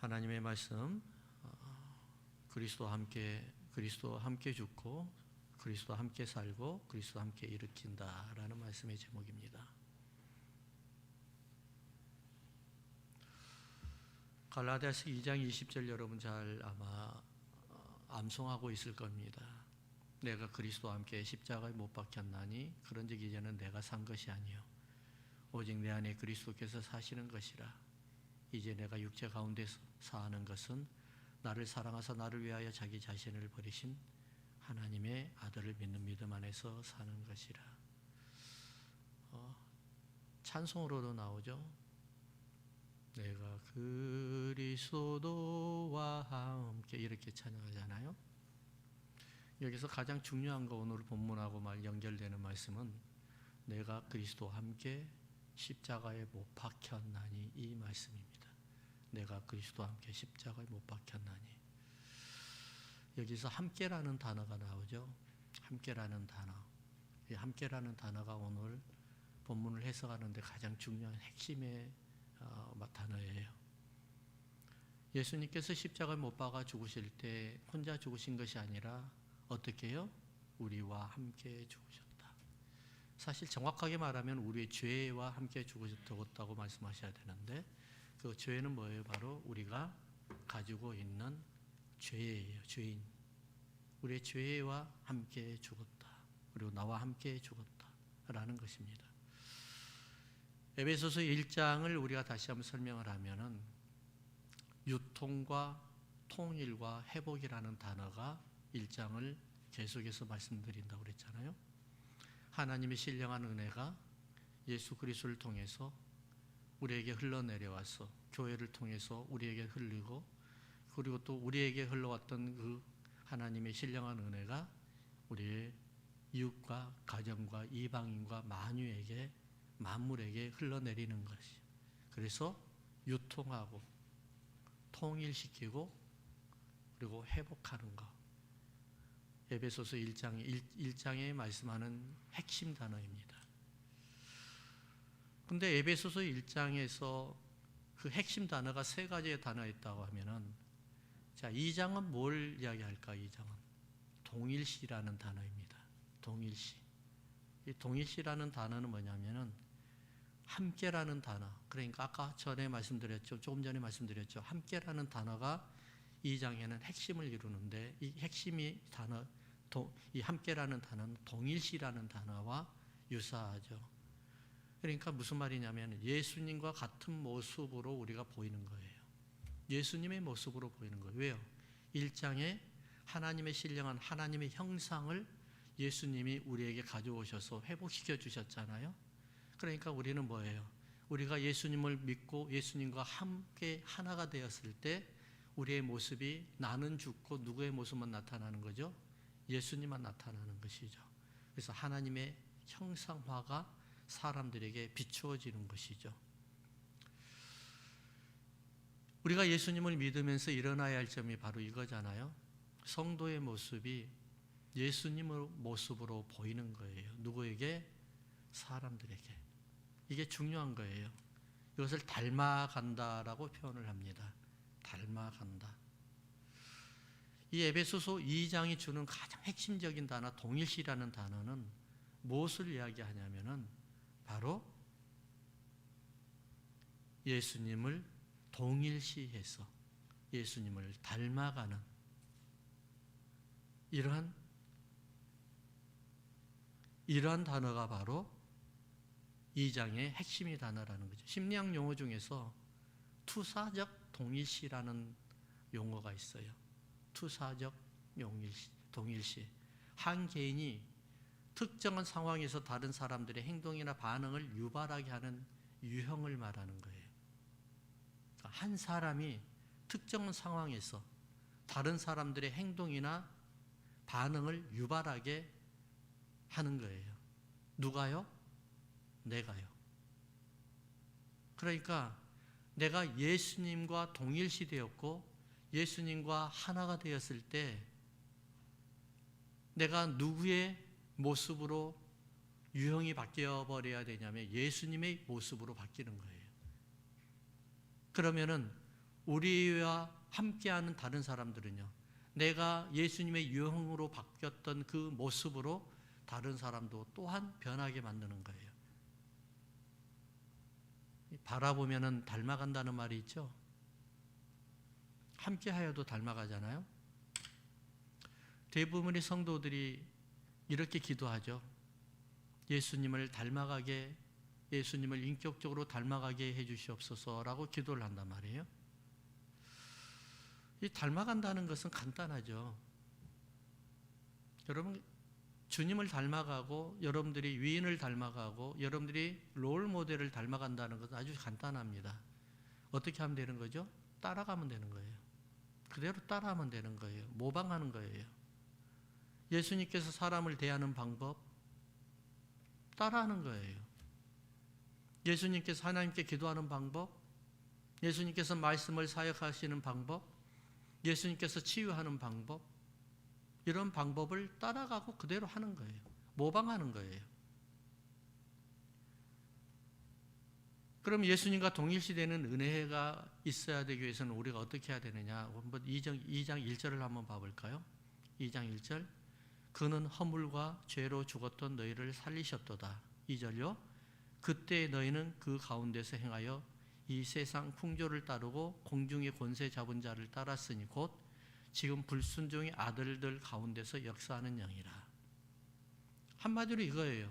하나님의 말씀, 그리스도와 함께 죽고 그리스도와 함께 살고 그리스도와 함께 일으킨다라는 말씀의 제목입니다. 갈라디아서 2장 20절 여러분 잘 아마 암송하고 있을 겁니다. 내가 그리스도와 함께 십자가에 못 박혔나니 그런즉 이제는 내가 산 것이 아니요 오직 내 안에 그리스도께서 사시는 것이라. 이제 내가 육체 가운데서 사는 것은 나를 사랑하사 나를 위하여 자기 자신을 버리신 하나님의 아들을 믿는 믿음 안에서 사는 것이라. 찬송으로도 나오죠. 내가 그리스도와 함께 이렇게 찬양하잖아요. 여기서 가장 중요한 거 오늘 본문하고 연결되는 말씀은 내가 그리스도와 함께 십자가에 못 박혔나니 이 말씀입니다. 내가 그리스도와 함께 십자가에 못 박혔나니. 여기서 함께라는 단어가 나오죠. 함께라는 단어. 이 함께라는 단어가 오늘 본문을 해석하는데 가장 중요한 핵심의 단어예요. 예수님께서 십자가에 못 박아 죽으실 때 혼자 죽으신 것이 아니라 어떻게 해요? 우리와 함께 죽으셨다. 사실 정확하게 말하면 우리의 죄와 함께 죽으셨다고 말씀하셔야 되는데 그 죄는 뭐예요? 바로 우리가 가지고 있는 죄예요. 죄인. 우리의 죄와 함께 죽었다. 그리고 나와 함께 죽었다라는 것입니다. 에베소서 1장을 우리가 다시 한번 설명을 하면은 유통과 통일과 회복이라는 단어가 1장을 계속해서 말씀드린다고 그랬잖아요. 하나님의 신령한 은혜가 예수 그리스도를 통해서 우리에게 흘러내려와서 교회를 통해서 우리에게 흘리고 그리고 또 우리에게 흘러왔던 그 하나님의 신령한 은혜가 우리의 이웃과 가정과 이방인과 만물에게 흘러내리는 것이. 그래서 유통하고 통일시키고 그리고 회복하는 것. 에베소서 1장에 말씀하는 핵심 단어입니다. 근데 에베소서 1장에서 그 핵심 단어가 세 가지의 단어가 있다고 하면은 자, 2장은 뭘 이야기할까? 2장은 동일시라는 단어입니다. 동일시. 이 동일시라는 단어는 뭐냐면은 함께라는 단어. 그러니까 아까 조금 전에 말씀드렸죠. 함께라는 단어가 2장에는 핵심을 이루는데 이 핵심이 이 함께라는 단어는 동일시라는 단어와 유사하죠. 그러니까 무슨 말이냐면 예수님과 같은 모습으로 우리가 보이는 거예요. 예수님의 모습으로 보이는 거예요. 왜요? 1장에 하나님의 신령한 하나님의 형상을 예수님이 우리에게 가져오셔서 회복시켜 주셨잖아요. 그러니까 우리는 뭐예요? 우리가 예수님을 믿고 예수님과 함께 하나가 되었을 때 우리의 모습이 나는 죽고 누구의 모습만 나타나는 거죠? 예수님만 나타나는 것이죠. 그래서 하나님의 형상화가 사람들에게 비추어지는 것이죠. 우리가 예수님을 믿으면서 일어나야 할 점이 바로 이거잖아요. 성도의 모습이 예수님의 모습으로 보이는 거예요. 누구에게? 사람들에게. 이게 중요한 거예요. 이것을 닮아간다라고 표현을 합니다. 닮아간다. 이 에베소서 2장이 주는 가장 핵심적인 단어 동일시라는 단어는 무엇을 이야기하냐면은 바로 예수님을 동일시해서 예수님을 닮아가는 이러한 단어가 바로 2장의 핵심이 단어라는 거죠. 심리학 용어 중에서 투사적 동일시라는 용어가 있어요. 투사적 동일시. 한 개인이 특정한 상황에서 다른 사람들의 행동이나 반응을 유발하게 하는 유형을 말하는 거예요. 한 사람이 특정한 상황에서 다른 사람들의 행동이나 반응을 유발하게 하는 거예요. 누가요? 내가요. 그러니까 내가 예수님과 동일시되었고 예수님과 하나가 되었을 때 내가 누구의 모습으로 유형이 바뀌어 버려야 되냐면 예수님의 모습으로 바뀌는 거예요. 그러면은 우리와 함께하는 다른 사람들은요, 내가 예수님의 유형으로 바뀌었던 그 모습으로 다른 사람도 또한 변하게 만드는 거예요. 바라보면은 닮아간다는 말이 있죠. 함께하여도 닮아가잖아요. 대부분의 성도들이 이렇게 기도하죠. 예수님을 닮아가게, 예수님을 인격적으로 닮아가게 해주시옵소서라고 기도를 한단 말이에요. 이 닮아간다는 것은 간단하죠. 여러분, 주님을 닮아가고 여러분들이 위인을 닮아가고 여러분들이 롤 모델을 닮아간다는 것은 아주 간단합니다. 어떻게 하면 되는 거죠? 따라가면 되는 거예요. 그대로 따라하면 되는 거예요. 모방하는 거예요. 예수님께서 사람을 대하는 방법 따라하는 거예요. 예수님께서 하나님께 기도하는 방법, 예수님께서 말씀을 사역하시는 방법, 예수님께서 치유하는 방법, 이런 방법을 따라가고 그대로 하는 거예요. 모방하는 거예요. 그럼 예수님과 동일시되는 은혜가 있어야 되기 위해서는 우리가 어떻게 해야 되느냐? 한번 2장 1절을 한번 봐볼까요? 2장 1절. 그는 허물과 죄로 죽었던 너희를 살리셨도다. 2절요. 그때 너희는 그 가운데서 행하여 이 세상 풍조를 따르고 공중의 권세 잡은 자를 따랐으니 곧 지금 불순종의 아들들 가운데서 역사하는 영이라. 한마디로 이거예요.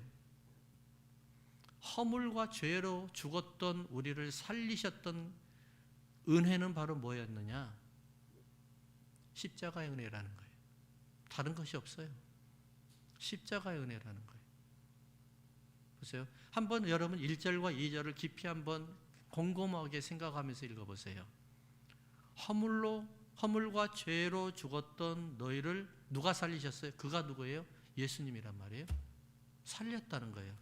허물과 죄로 죽었던 우리를 살리셨던 은혜는 바로 뭐였느냐? 십자가의 은혜라는 거예요. 다른 것이 없어요. 십자가의 은혜라는 거예요. 보세요. 한번 여러분 1절과 2절을 깊이 한번 곰곰하게 생각하면서 읽어보세요. 허물과 죄로 죽었던 너희를 누가 살리셨어요? 그가 누구예요? 예수님이란 말이에요. 살렸다는 거예요.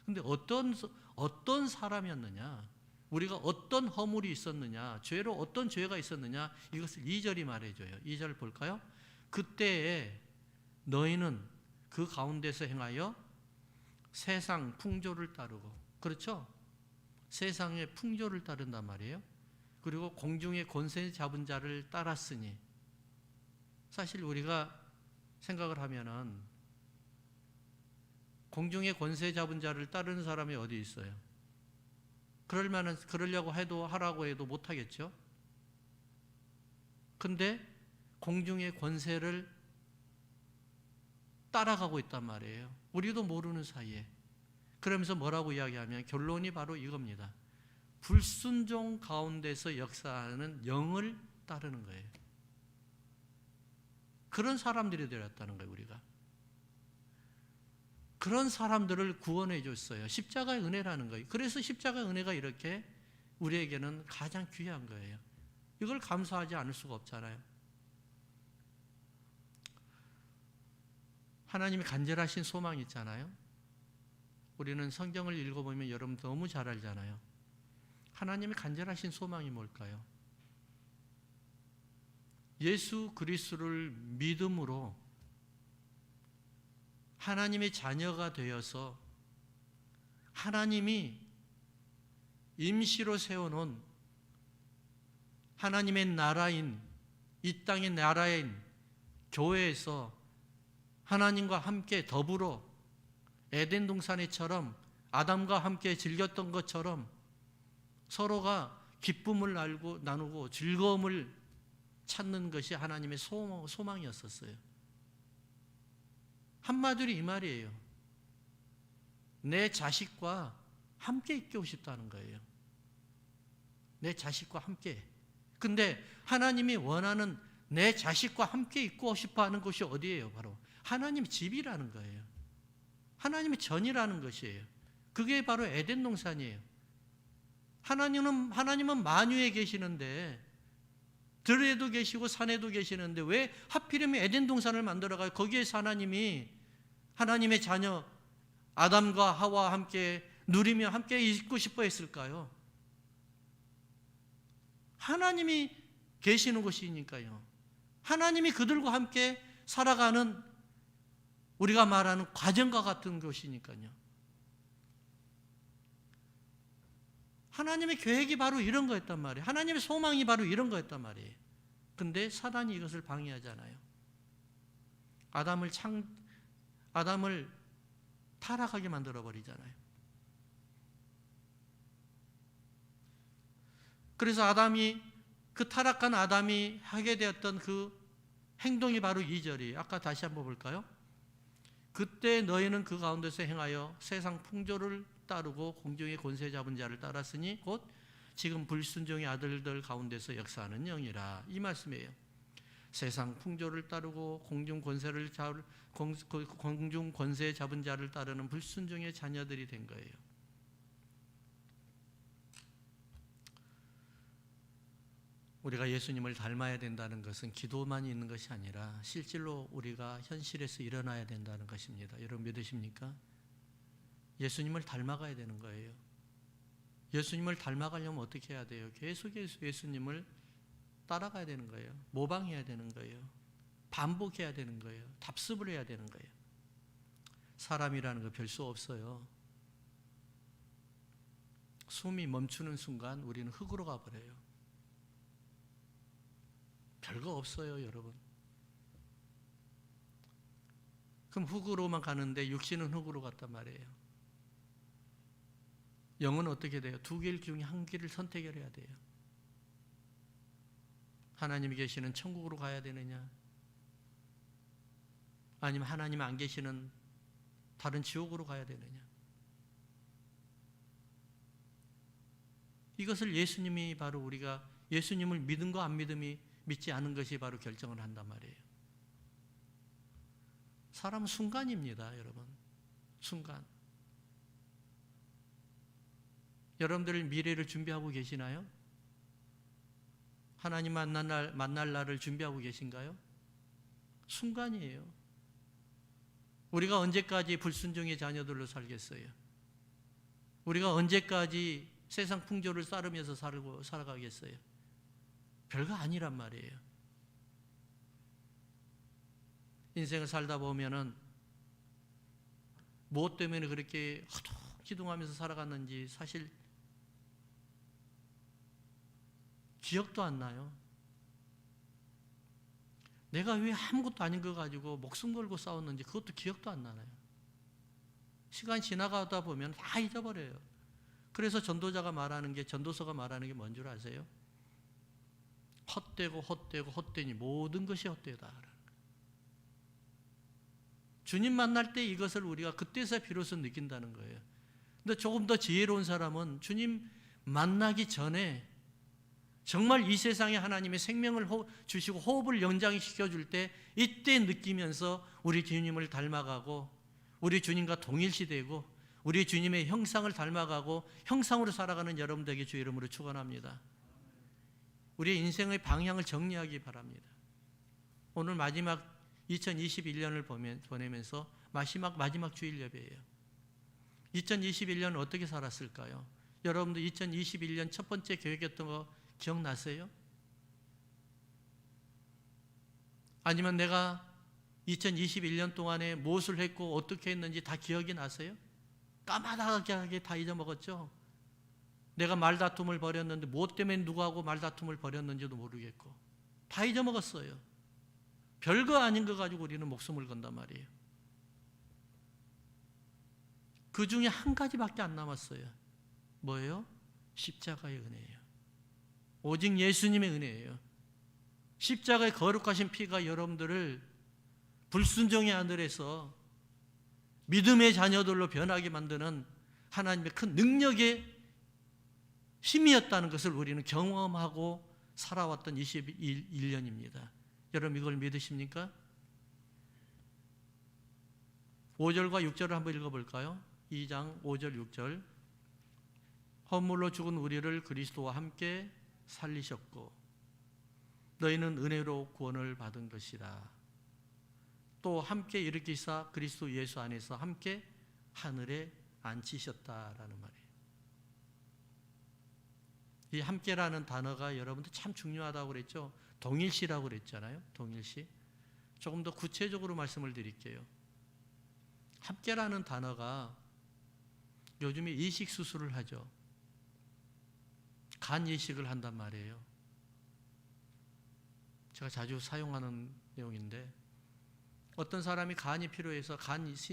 근데 어떤 사람이었느냐? 우리가 어떤 허물이 있었느냐? 죄로 어떤 죄가 있었느냐? 이것을 2절이 말해줘요. 2절 볼까요? 그때에 너희는 그 가운데서 행하여 세상 풍조를 따르고, 그렇죠? 세상의 풍조를 따른단 말이에요. 그리고 공중의 권세 잡은 자를 따랐으니, 사실 우리가 생각을 하면은 공중의 권세 잡은 자를 따르는 사람이 어디 있어요? 그러려고 해도 하라고 해도 못 하겠죠. 근데 공중의 권세를 따라가고 있단 말이에요. 우리도 모르는 사이에. 그러면서 뭐라고 이야기하면 결론이 바로 이겁니다. 불순종 가운데서 역사하는 영을 따르는 거예요. 그런 사람들이 되었다는 거예요, 우리가. 그런 사람들을 구원해 줬어요. 십자가의 은혜라는 거예요. 그래서 십자가의 은혜가 이렇게 우리에게는 가장 귀한 거예요. 이걸 감사하지 않을 수가 없잖아요. 하나님이 간절하신 소망이 있잖아요. 우리는 성경을 읽어보면 여러분 너무 잘 알잖아요. 하나님의 간절하신 소망이 뭘까요? 예수 그리스도를 믿음으로 하나님의 자녀가 되어서 하나님이 임시로 세워놓은 하나님의 나라인, 이 땅의 나라인 교회에서 하나님과 함께 더불어 에덴 동산에처럼 아담과 함께 즐겼던 것처럼 서로가 기쁨을 나누고 즐거움을 찾는 것이 하나님의 소망이었었어요. 한마디로 이 말이에요. 내 자식과 함께 있고 싶다는 거예요. 내 자식과 함께. 근데 하나님이 원하는 내 자식과 함께 있고 싶어 하는 곳이 어디예요? 바로 하나님의 집이라는 거예요. 하나님의 전이라는 것이에요. 그게 바로 에덴 동산이에요. 하나님은 만유에 계시는데, 들에도 계시고 산에도 계시는데 왜 하필이면 에덴 동산을 만들어가요? 거기에서 하나님이 하나님의 자녀 아담과 하와와 함께 누리며 함께 있고 싶어 했을까요? 하나님이 계시는 곳이니까요. 하나님이 그들과 함께 살아가는, 우리가 말하는 과정과 같은 곳이니까요. 하나님의 계획이 바로 이런 거였단 말이에요. 하나님의 소망이 바로 이런 거였단 말이에요. 근데 사단이 이것을 방해하잖아요. 아담을 타락하게 만들어 버리잖아요. 그래서 그 타락한 아담이 하게 되었던 그 행동이 바로 2절이에요. 아까 다시 한번 볼까요? 그때 너희는 그 가운데서 행하여 세상 풍조를 따르고 공중의 권세 잡은 자를 따랐으니 곧 지금 불순종의 아들들 가운데서 역사하는 영이라. 이 말씀이에요. 세상 풍조를 따르고 공중 권세 잡은 자를 따르는 불순종의 자녀들이 된 거예요. 우리가 예수님을 닮아야 된다는 것은 기도만 있는 것이 아니라 실질로 우리가 현실에서 일어나야 된다는 것입니다. 여러분 믿으십니까? 예수님을 닮아가야 되는 거예요. 예수님을 닮아가려면 어떻게 해야 돼요? 계속 예수님을 따라가야 되는 거예요. 모방해야 되는 거예요. 반복해야 되는 거예요. 답습을 해야 되는 거예요. 사람이라는 거 별 수 없어요. 숨이 멈추는 순간 우리는 흙으로 가버려요. 별거 없어요, 여러분. 그럼 흙으로만 가는데 육신은 흙으로 갔단 말이에요. 영은 어떻게 돼요? 두 길 중에 한 길을 선택해야 돼요. 하나님이 계시는 천국으로 가야 되느냐, 아니면 하나님 안 계시는 다른 지옥으로 가야 되느냐. 이것을 예수님이 바로 우리가 예수님을 믿음과 안 믿지 않은 것이 바로 결정을 한단 말이에요. 사람은 순간입니다, 여러분. 순간. 여러분들 미래를 준비하고 계시나요? 하나님 만날 날을 준비하고 계신가요? 순간이에요. 우리가 언제까지 불순종의 자녀들로 살겠어요? 우리가 언제까지 세상 풍조를 따르면서 살아가겠어요? 별거 아니란 말이에요. 인생을 살다 보면은 무엇 때문에 그렇게 허둥지둥하면서 살아갔는지 사실 기억도 안 나요. 내가 왜 아무것도 아닌 거 가지고 목숨 걸고 싸웠는지 그것도 기억도 안 나요. 시간이 지나가다 보면 다 잊어버려요. 그래서 전도서가 말하는 게 뭔 줄 아세요? 헛되니 모든 것이 헛되다. 주님 만날 때 이것을 우리가 그때서 비로소 느낀다는 거예요. 근데 조금 더 지혜로운 사람은 주님 만나기 전에 정말 이 세상에 하나님의 생명을 주시고 호흡을 연장시켜 줄 때 이때 느끼면서 우리 주님을 닮아가고 우리 주님과 동일시되고 우리 주님의 형상을 닮아가고 형상으로 살아가는 여러분들에게 주의 이름으로 축원합니다. 우리의 인생의 방향을 정리하기 바랍니다. 오늘 마지막 2021년을 보내면서 마지막 주일 예배예요. 2021년 어떻게 살았을까요? 여러분들 2021년 첫 번째 계획이었던 거 기억나세요? 아니면 내가 2021년 동안에 무엇을 했고 어떻게 했는지 다 기억이 나세요? 까마득하게 다 잊어먹었죠? 내가 말다툼을 벌였는데 무엇 때문에 누구하고 말다툼을 벌였는지도 모르겠고 다 잊어먹었어요. 별거 아닌 거 가지고 우리는 목숨을 건단 말이에요. 그 중에 한 가지밖에 안 남았어요. 뭐예요? 십자가의 은혜예요. 오직 예수님의 은혜예요. 십자가의 거룩하신 피가 여러분들을 불순종의 하늘에서 믿음의 자녀들로 변하게 만드는 하나님의 큰 능력의 힘이었다는 것을 우리는 경험하고 살아왔던 21년입니다. 여러분 이걸 믿으십니까? 5절과 6절을 한번 읽어볼까요? 2장 5절 6절. 허물로 죽은 우리를 그리스도와 함께 살리셨고 너희는 은혜로 구원을 받은 것이라. 또 함께 일으키사 그리스도 예수 안에서 함께 하늘에 앉히셨다라는 말이에요. 이 함께라는 단어가 여러분들 참 중요하다고 그랬죠. 동일시라고 그랬잖아요. 동일시. 조금 더 구체적으로 말씀을 드릴게요. 함께라는 단어가 요즘에 이식 수술을 하죠. 간 이식을 한단 말이에요. 제가 자주 사용하는 내용인데, 어떤 사람이 간이 필요해서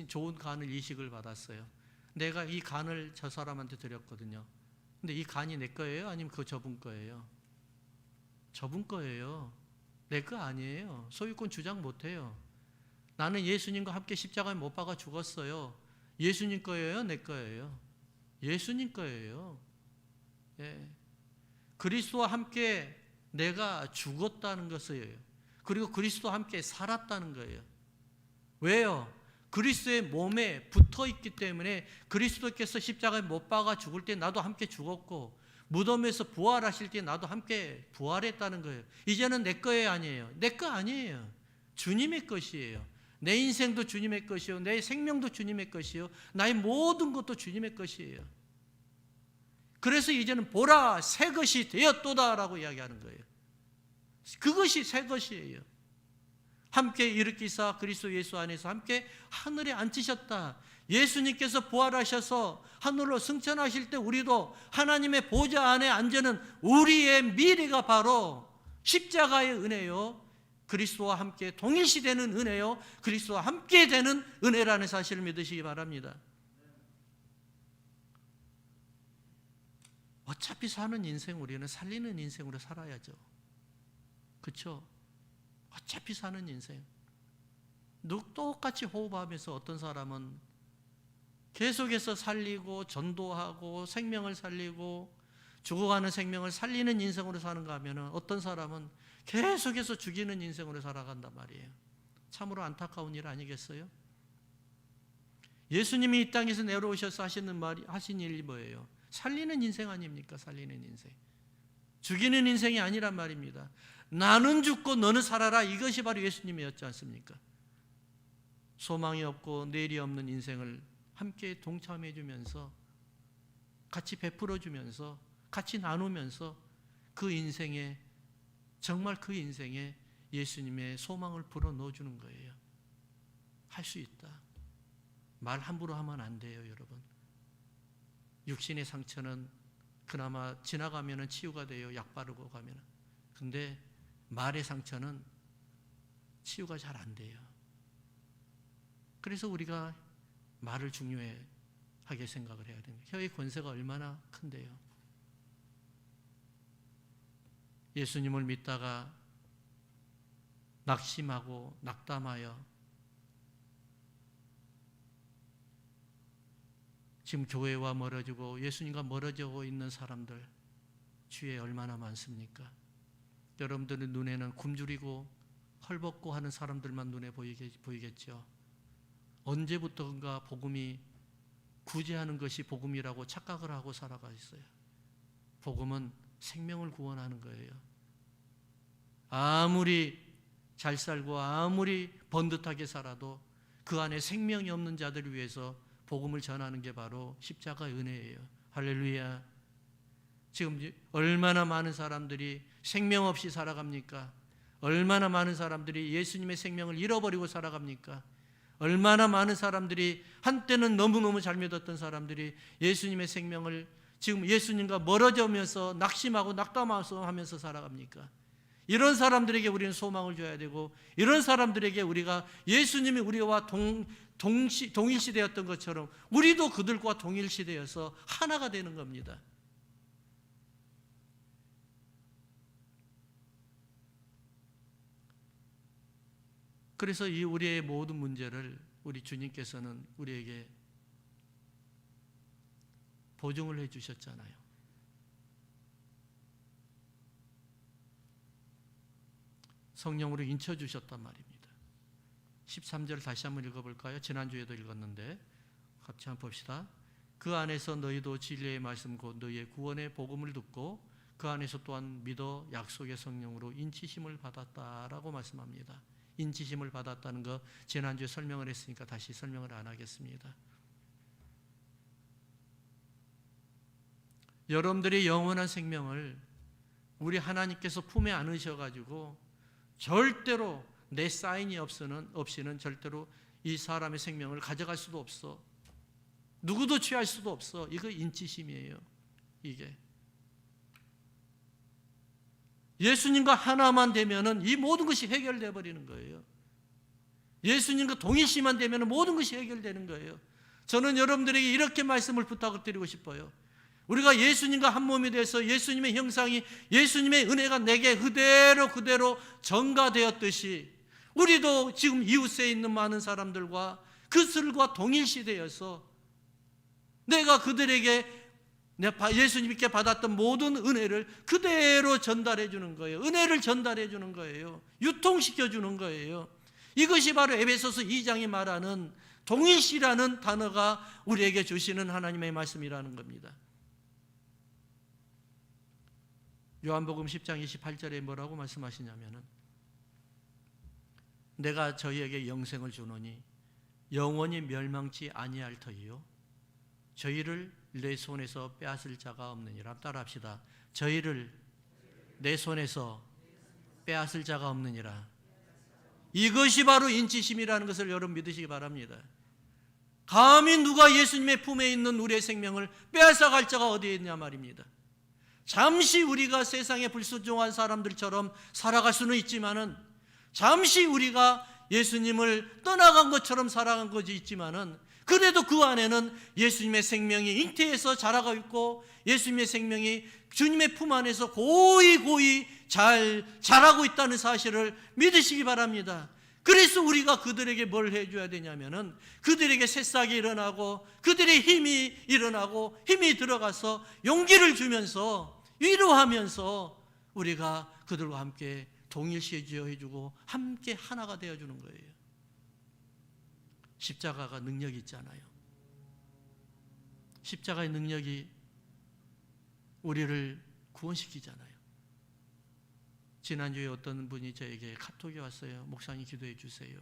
좋은 간을 이식을 받았어요. 내가 이 간을 저 사람한테 드렸거든요. 근데 이 간이 내 거예요? 아니면 그 저분 거예요? 저분 거예요. 내 거 아니에요. 소유권 주장 못해요. 나는 예수님과 함께 십자가에 못 박아 죽었어요. 예수님 거예요? 내 거예요? 예수님 거예요. 예. 그리스도와 함께 내가 죽었다는 것이에요. 그리고 그리스도와 함께 살았다는 거예요. 왜요? 그리스도의 몸에 붙어 있기 때문에 그리스도께서 십자가에 못 박아 죽을 때 나도 함께 죽었고, 무덤에서 부활하실 때 나도 함께 부활했다는 거예요. 이제는 내 거예요, 아니에요? 내 거 아니에요. 주님의 것이에요. 내 인생도 주님의 것이요, 내 생명도 주님의 것이요, 나의 모든 것도 주님의 것이에요. 그래서 이제는 보라, 새 것이 되었도다라고 이야기하는 거예요. 그것이 새 것이에요. 함께 일으키사 그리스도 예수 안에서 함께 하늘에 앉으셨다. 예수님께서 부활하셔서 하늘로 승천하실 때 우리도 하나님의 보좌 안에 앉는 우리의 미래가 바로 십자가의 은혜요, 그리스도와 함께 동일시되는 은혜요, 그리스도와 함께 되는 은혜라는 사실을 믿으시기 바랍니다. 어차피 사는 인생, 우리는 살리는 인생으로 살아야죠. 그렇죠? 어차피 사는 인생. 똑같이 호흡하면서 어떤 사람은 계속해서 살리고 전도하고 생명을 살리고 죽어가는 생명을 살리는 인생으로 사는가 하면, 어떤 사람은 계속해서 죽이는 인생으로 살아간단 말이에요. 참으로 안타까운 일 아니겠어요? 예수님이 이 땅에서 내려오셔서 하신 일이 뭐예요? 살리는 인생 아닙니까? 살리는 인생. 죽이는 인생이 아니란 말입니다. 나는 죽고 너는 살아라. 이것이 바로 예수님이었지 않습니까? 소망이 없고 내일이 없는 인생을 함께 동참해 주면서, 같이 베풀어 주면서, 같이 나누면서 그 인생에, 정말 그 인생에 예수님의 소망을 불어 넣어 주는 거예요. 할 수 있다. 말 함부로 하면 안 돼요, 여러분. 육신의 상처는 그나마 지나가면 치유가 돼요, 약 바르고 가면. 근데 말의 상처는 치유가 잘 안 돼요. 그래서 우리가 말을 중요하게 생각을 해야 됩니다. 혀의 권세가 얼마나 큰데요. 예수님을 믿다가 낙심하고 낙담하여 지금 교회와 멀어지고 예수님과 멀어지고 있는 사람들 주위에 얼마나 많습니까? 여러분들의 눈에는 굶주리고 헐벗고 하는 사람들만 눈에 보이겠죠. 언제부터인가 복음이 구제하는 것이 복음이라고 착각을 하고 살아가 있어요. 복음은 생명을 구원하는 거예요. 아무리 잘 살고 아무리 번듯하게 살아도 그 안에 생명이 없는 자들을 위해서 복음을 전하는 게 바로 십자가의 은혜예요. 할렐루야. 지금 얼마나 많은 사람들이 생명 없이 살아갑니까? 얼마나 많은 사람들이 예수님의 생명을 잃어버리고 살아갑니까? 얼마나 많은 사람들이, 한때는 너무너무 잘 믿었던 사람들이 예수님의 생명을 지금 예수님과 멀어지면서 낙심하고 낙담하면서 살아갑니까? 이런 사람들에게 우리는 소망을 줘야 되고, 이런 사람들에게 우리가 예수님이 우리와 동일시되었던 것처럼 우리도 그들과 동일시되어서 하나가 되는 겁니다. 그래서 이 우리의 모든 문제를 우리 주님께서는 우리에게 보증을 해 주셨잖아요. 성령으로 인쳐 주셨단 말입니다. 13절 다시 한번 읽어볼까요? 지난주에도 읽었는데 같이 한번 봅시다. 그 안에서 너희도 진리의 말씀 곧 너희의 구원의 복음을 듣고 그 안에서 또한 믿어 약속의 성령으로 인치심을 받았다라고 말씀합니다. 인치심을 받았다는 거 지난주에 설명을 했으니까 다시 설명을 안 하겠습니다. 여러분들의 영원한 생명을 우리 하나님께서 품에 안으셔가지고 절대로 내 사인이 없이는 절대로 이 사람의 생명을 가져갈 수도 없어. 누구도 취할 수도 없어. 이거 인치심이에요. 이게 예수님과 하나만 되면은 이 모든 것이 해결되어 버리는 거예요. 예수님과 동일시만 되면은 모든 것이 해결되는 거예요. 저는 여러분들에게 이렇게 말씀을 부탁을 드리고 싶어요. 우리가 예수님과 한 몸이 돼서 예수님의 형상이, 예수님의 은혜가 내게 그대로 전가되었듯이 우리도 지금 이웃에 있는 많은 사람들과 그들과 동일시되어서 내가 그들에게 예수님께 받았던 모든 은혜를 그대로 전달해 주는 거예요. 은혜를 전달해 주는 거예요. 유통시켜 주는 거예요. 이것이 바로 에베소서 2장이 말하는 동일시라는 단어가 우리에게 주시는 하나님의 말씀이라는 겁니다. 요한복음 10장 28절에 뭐라고 말씀하시냐면은 내가 저희에게 영생을 주노니 영원히 멸망치 아니할 터이요 저희를 내 손에서 빼앗을 자가 없느니라. 따라합시다. 저희를 내 손에서 빼앗을 자가 없느니라. 이것이 바로 인치심이라는 것을 여러분 믿으시기 바랍니다. 감히 누가 예수님의 품에 있는 우리의 생명을 빼앗아갈 자가 어디에 있냐 말입니다. 잠시 우리가 세상에 불순종한 사람들처럼 살아갈 수는 있지만은, 잠시 우리가 예수님을 떠나간 것처럼 살아간 것이 있지만은, 그래도 그 안에는 예수님의 생명이 잉태해서 자라고 있고 예수님의 생명이 주님의 품 안에서 고이 잘 자라고 있다는 사실을 믿으시기 바랍니다. 그래서 우리가 그들에게 뭘 해줘야 되냐면은 그들에게 새싹이 일어나고 그들의 힘이 일어나고 힘이 들어가서 용기를 주면서 위로하면서 우리가 그들과 함께 동일시해주고 함께 하나가 되어주는 거예요. 십자가가 능력이 있잖아요. 십자가의 능력이 우리를 구원시키잖아요. 지난주에 어떤 분이 저에게 카톡이 왔어요. 목사님 기도해 주세요.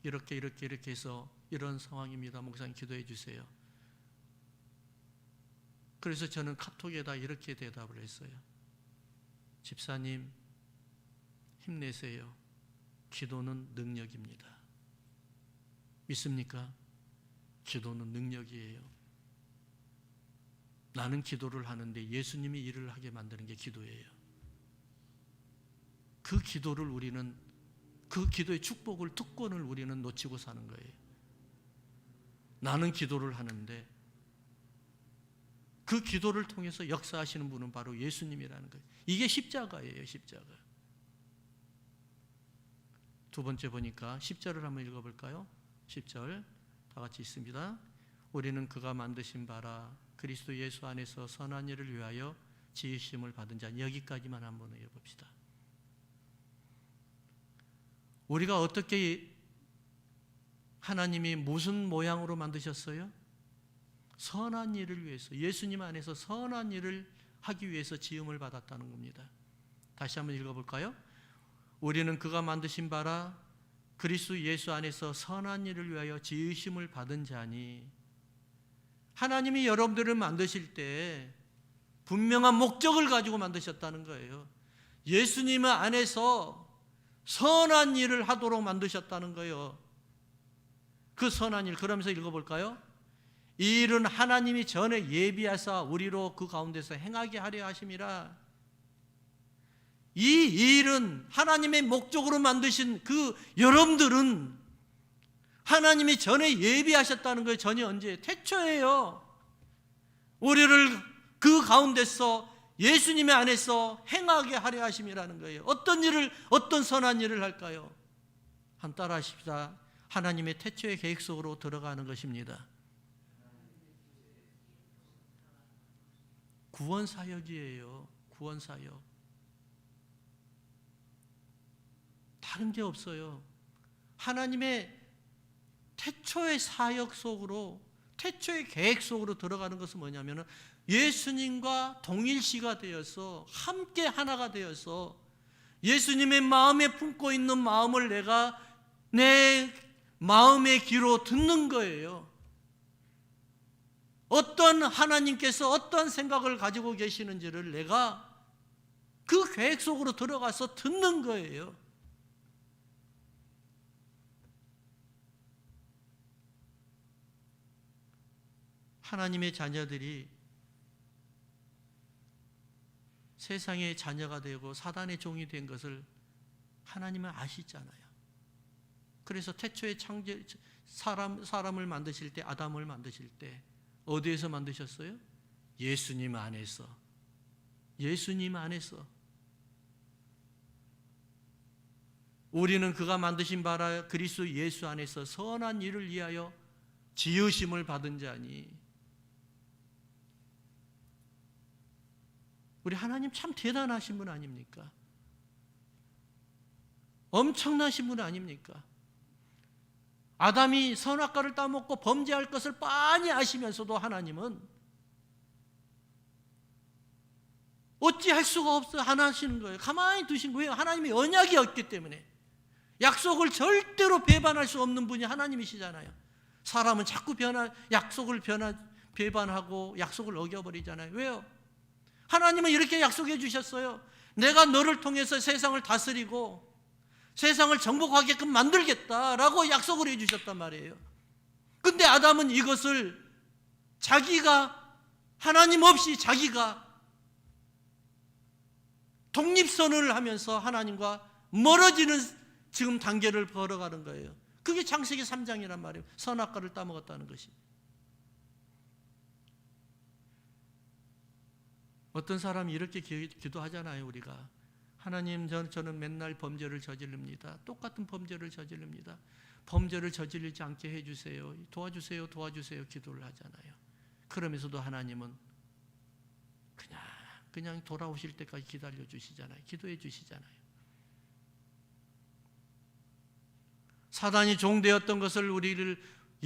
이렇게 해서 이런 상황입니다. 목사님 기도해 주세요. 그래서 저는 카톡에다 이렇게 대답을 했어요. 집사님 힘내세요. 기도는 능력입니다. 믿습니까? 기도는 능력이에요. 나는 기도를 하는데 예수님이 일을 하게 만드는 게 기도예요. 그 기도를 우리는, 그 기도의 축복을, 특권을 우리는 놓치고 사는 거예요. 나는 기도를 하는데 그 기도를 통해서 역사하시는 분은 바로 예수님이라는 거예요. 이게 십자가예요. 십자가. 두 번째 보니까 10절을 한번 읽어볼까요? 10절 다 같이 있습니다. 우리는 그가 만드신 바라 그리스도 예수 안에서 선한 일을 위하여 지으심을 받은 자. 여기까지만 한번 읽어봅시다. 우리가 어떻게, 하나님이 무슨 모양으로 만드셨어요? 선한 일을 위해서, 예수님 안에서 선한 일을 하기 위해서 지음을 받았다는 겁니다. 다시 한번 읽어볼까요? 우리는 그가 만드신 바라 그리스도 예수 안에서 선한 일을 위하여 지으심을 받은 자니, 하나님이 여러분들을 만드실 때 분명한 목적을 가지고 만드셨다는 거예요. 예수님 안에서 선한 일을 하도록 만드셨다는 거예요. 그 선한 일, 그러면서 읽어볼까요? 이 일은 하나님이 전에 예비하사 우리로 그 가운데서 행하게 하려 하심이라. 이 일은 하나님의 목적으로 만드신 그 여러분들은 하나님이 전에 예비하셨다는 거예요. 전이 언제? 태초예요. 우리를 그 가운데서 예수님의 안에서 행하게 하려 하심이라는 거예요. 어떤 일을, 어떤 선한 일을 할까요? 한 따라 하십시다. 하나님의 태초의 계획 속으로 들어가는 것입니다. 구원 사역이에요. 구원 사역. 다른 게 없어요. 하나님의 태초의 사역 속으로, 태초의 계획 속으로 들어가는 것은 뭐냐면 예수님과 동일시가 되어서 함께 하나가 되어서 예수님의 마음에 품고 있는 마음을 내가 내 마음의 귀로 듣는 거예요. 어떤 하나님께서 어떤 생각을 가지고 계시는지를 내가 그 계획 속으로 들어가서 듣는 거예요. 하나님의 자녀들이 세상의 자녀가 되고 사단의 종이 된 것을 하나님은 아시잖아요. 그래서 태초에 사람을 만드실 때, 아담을 만드실 때 어디에서 만드셨어요? 예수님 안에서. 예수님 안에서. 우리는 그가 만드신 바라 그리스도 예수 안에서 선한 일을 위하여 지으심을 받은 자니. 우리 하나님 참 대단하신 분 아닙니까? 엄청나신 분 아닙니까? 아담이 선악과를 따먹고 범죄할 것을 빤히 아시면서도 하나님은 어찌할 수가 없어 하나 하시는 거예요. 가만히 두신 거예요. 하나님이 언약이 없기 때문에. 약속을 절대로 배반할 수 없는 분이 하나님이시잖아요. 사람은 자꾸 약속을 배반하고 약속을 어겨버리잖아요. 왜요? 하나님은 이렇게 약속해 주셨어요. 내가 너를 통해서 세상을 다스리고 세상을 정복하게끔 만들겠다라고 약속을 해 주셨단 말이에요. 근데 아담은 이것을 자기가 하나님 없이 자기가 독립선언을 하면서 하나님과 멀어지는 지금 단계를 걸어가는 거예요. 그게 창세기 3장이란 말이에요. 선악과를 따먹었다는 것이. 어떤 사람이 이렇게 기도하잖아요. 우리가 하나님, 저는 맨날 범죄를 저지릅니다. 똑같은 범죄를 저지릅니다. 범죄를 저지르지 않게 해주세요. 도와주세요. 도와주세요. 기도를 하잖아요. 그러면서도 하나님은 그냥 돌아오실 때까지 기다려 주시잖아요. 기도해 주시잖아요. 사단이 종되었던 것을 우리를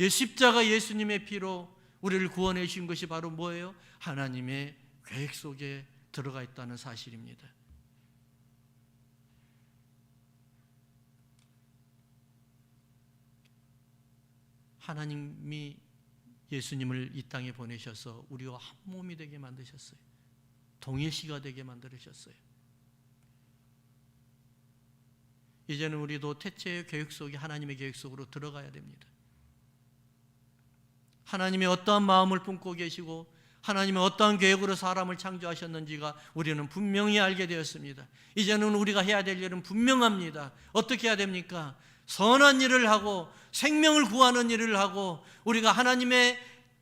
십자가 예수님의 피로 우리를 구원해 주신 것이 바로 뭐예요? 하나님의 계획 속에 들어가 있다는 사실입니다. 하나님이 예수님을 이 땅에 보내셔서 우리와 한 몸이 되게 만드셨어요. 동일시가 되게 만들으셨어요. 이제는 우리도 태초의 계획 속에 하나님의 계획 속으로 들어가야 됩니다. 하나님이 어떠한 마음을 품고 계시고 하나님은 어떠한 계획으로 사람을 창조하셨는지가 우리는 분명히 알게 되었습니다. 이제는 우리가 해야 될 일은 분명합니다. 어떻게 해야 됩니까? 선한 일을 하고 생명을 구하는 일을 하고 우리가 하나님의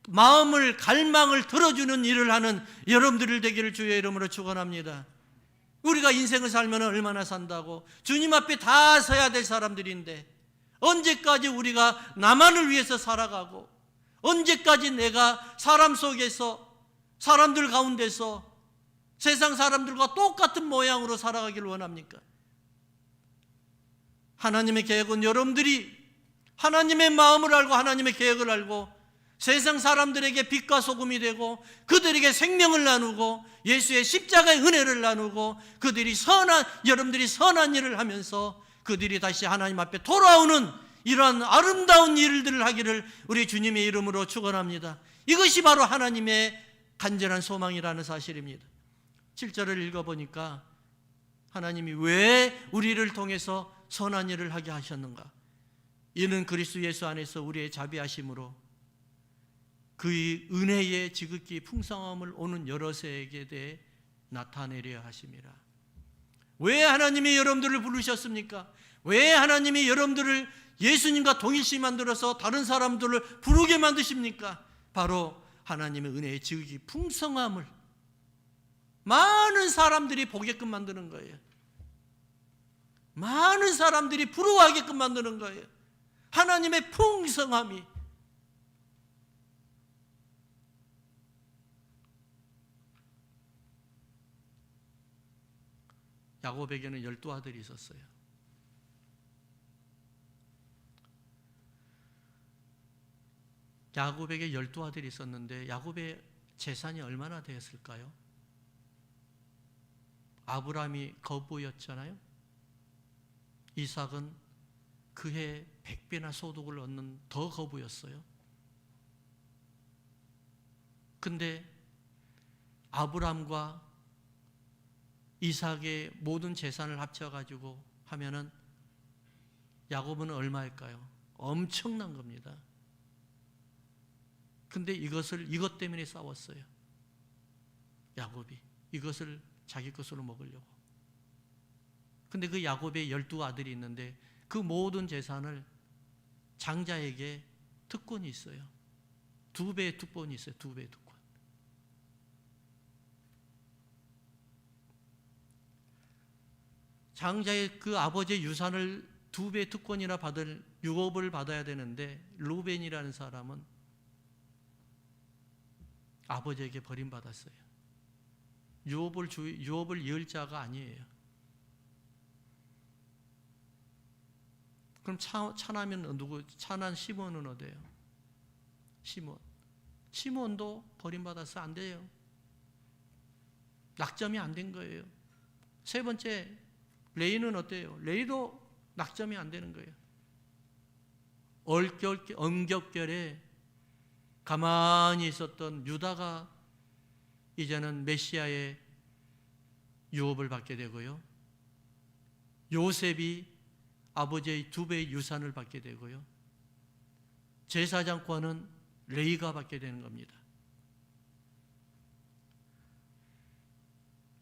마음을 갈망을 들어주는 일을 하는 여러분들 되기를 주의 이름으로 축원합니다. 우리가 인생을 살면 얼마나 산다고 주님 앞에 다 서야 될 사람들인데 언제까지 우리가 나만을 위해서 살아가고 언제까지 내가 사람 속에서 사람들 가운데서 세상 사람들과 똑같은 모양으로 살아가기를 원합니까? 하나님의 계획은 여러분들이 하나님의 마음을 알고 하나님의 계획을 알고 세상 사람들에게 빛과 소금이 되고 그들에게 생명을 나누고 예수의 십자가의 은혜를 나누고 여러분들이 선한 일을 하면서 그들이 다시 하나님 앞에 돌아오는 이러한 아름다운 일들을 하기를 우리 주님의 이름으로 축원합니다. 이것이 바로 하나님의 간절한 소망이라는 사실입니다. 7절을 읽어보니까 하나님이 왜 우리를 통해서 선한 일을 하게 하셨는가? 이는 그리스도 예수 안에서 우리의 자비하심으로 그의 은혜의 지극히 풍성함을 오는 여러 세에게 대해 나타내려 하심이라. 왜 하나님이 여러분들을 부르셨습니까? 왜 하나님이 여러분들을 예수님과 동일시 만들어서 다른 사람들을 부르게 만드십니까? 바로 하나님의 은혜의 지극히 풍성함을 많은 사람들이 보게끔 만드는 거예요. 많은 사람들이 부러워하게끔 만드는 거예요. 하나님의 풍성함이. 야곱에게는 12아들이 있었어요. 야곱에게 12아들이 있었는데 야곱의 재산이 얼마나 되었을까요? 아브라함이 거부였잖아요. 이삭은 그해 100배나 소득을 얻는 더 거부였어요. 근데 아브라함과 이삭의 모든 재산을 합쳐가지고 하면은 야곱은 얼마일까요? 엄청난 겁니다. 근데 이것 때문에 싸웠어요. 야곱이 이것을 자기 것으로 먹으려고. 근데 그 야곱의 12아들이 있는데 그 모든 재산을 장자에게 특권이 있어요. 2배의 특권이 있어요. 2배의 특권. 장자의 그 아버지의 유산을 2배의 특권이나 받을 유업을 받아야 되는데 루벤이라는 사람은 아버지에게 버림받았어요. 유업을 이을 자가 아니에요. 그럼 차나면 누구? 차난 시몬은 어때요? 시몬도 버림받아서 안 돼요. 낙점이 안 된 거예요. 세 번째 레이는 어때요? 레이도 낙점이 안 되는 거예요. 엄격결에 가만히 있었던 유다가 이제는 메시아의 유업을 받게 되고요. 요셉이 아버지의 2배의 유산을 받게 되고요. 제사장권은 레이가 받게 되는 겁니다.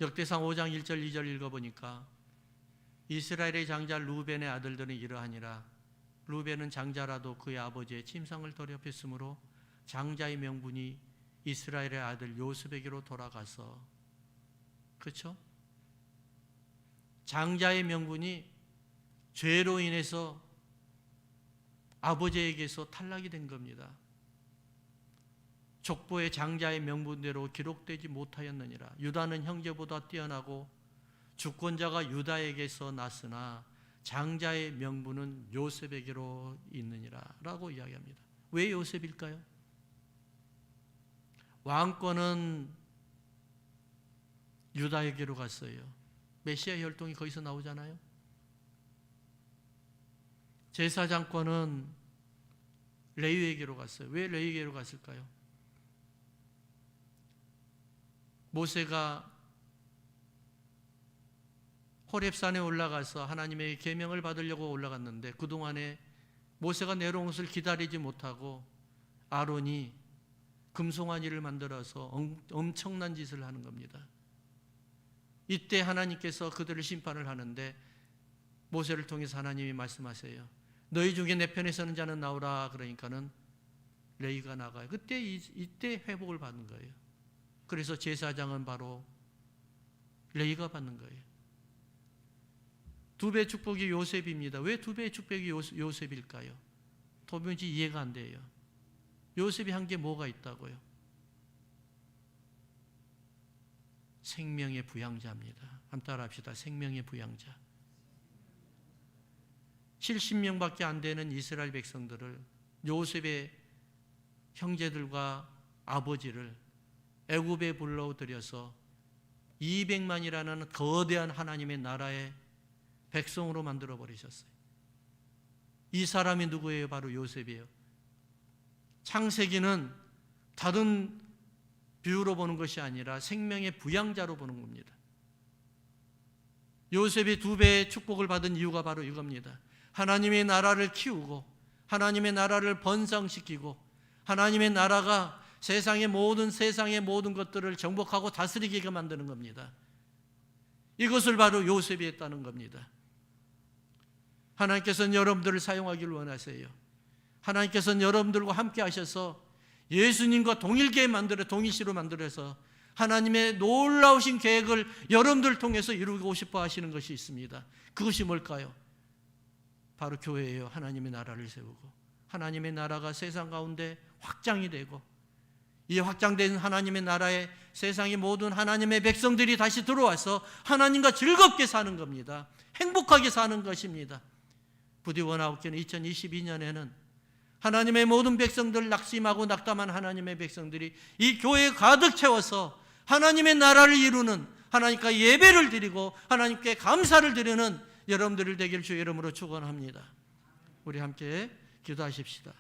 역대상 5장 1절 2절 읽어보니까 이스라엘의 장자 루벤의 아들들은 이러하니라. 루벤은 장자라도 그의 아버지의 침상을 더럽혔으므로 장자의 명분이 이스라엘의 아들 요셉에게로 돌아가서, 그렇죠? 장자의 명분이 죄로 인해서 아버지에게서 탈락이 된 겁니다. 족보의 장자의 명분대로 기록되지 못하였느니라. 유다는 형제보다 뛰어나고 주권자가 유다에게서 났으나 장자의 명분은 요셉에게로 있느니라 라고 이야기합니다. 왜 요셉일까요? 왕권은 유다에게로 갔어요. 메시아 혈통이 거기서 나오잖아요. 제사장권은 레위에게로 갔어요. 왜 레위에게로 갔을까요? 모세가 호렙산에 올라가서 하나님의 계명을 받으려고 올라갔는데 그동안에 모세가 내려온 것을 기다리지 못하고 아론이 금송아지를 만들어서 엄청난 짓을 하는 겁니다. 이때 하나님께서 그들을 심판을 하는데 모세를 통해서 하나님이 말씀하세요. 너희 중에 내 편에 서는 자는 나오라. 그러니까는 레위가 나가요. 이때 회복을 받는 거예요. 그래서 제사장은 바로 레위가 받는 거예요. 2배의 축복이 요셉입니다. 왜 2배의 축복이 요셉일까요? 도무지 이해가 안 돼요. 요셉이 한 게 뭐가 있다고요? 생명의 부양자입니다. 한번 따라합시다. 생명의 부양자. 70명밖에 안 되는 이스라엘 백성들을 요셉의 형제들과 아버지를 애굽에 불러들여서 200만이라는 거대한 하나님의 나라의 백성으로 만들어 버리셨어요. 이 사람이 누구예요? 바로 요셉이에요. 창세기는 다른 비유로 보는 것이 아니라 생명의 부양자로 보는 겁니다. 요셉이 2배의 축복을 받은 이유가 바로 이겁니다. 하나님의 나라를 키우고 하나님의 나라를 번성시키고 하나님의 나라가 세상의 모든 것들을 정복하고 다스리게 만드는 겁니다. 이것을 바로 요셉이 했다는 겁니다. 하나님께서는 여러분들을 사용하기를 원하세요. 하나님께서는 여러분들과 함께 하셔서 예수님과 동일시로 만들어서 하나님의 놀라우신 계획을 여러분들을 통해서 이루고 싶어 하시는 것이 있습니다. 그것이 뭘까요? 바로 교회예요. 하나님의 나라를 세우고 하나님의 나라가 세상 가운데 확장이 되고 이 확장된 하나님의 나라에 세상의 모든 하나님의 백성들이 다시 들어와서 하나님과 즐겁게 사는 겁니다. 행복하게 사는 것입니다. 부디 원하옵기는 2022년에는 하나님의 모든 백성들, 낙심하고 낙담한 하나님의 백성들이 이 교회에 가득 채워서 하나님의 나라를 이루는, 하나님께 예배를 드리고 하나님께 감사를 드리는 여러분들을 되길 주의 이름으로 축원합니다. 우리 함께 기도하십시다.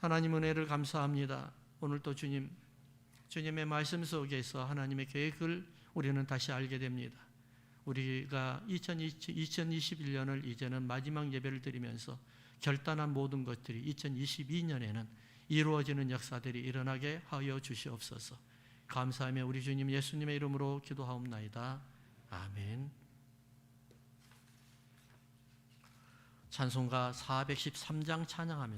하나님 은혜를 감사합니다. 오늘 또 주님의 말씀 속에서 하나님의 계획을 우리는 다시 알게 됩니다. 우리가 2021년을 이제는 마지막 예배를 드리면서 결단한 모든 것들이 2022년에는 이루어지는 역사들이 일어나게 하여 주시옵소서. 감사하며 우리 주님 예수님의 이름으로 기도하옵나이다. 아멘. 찬송가 413장 찬양하면서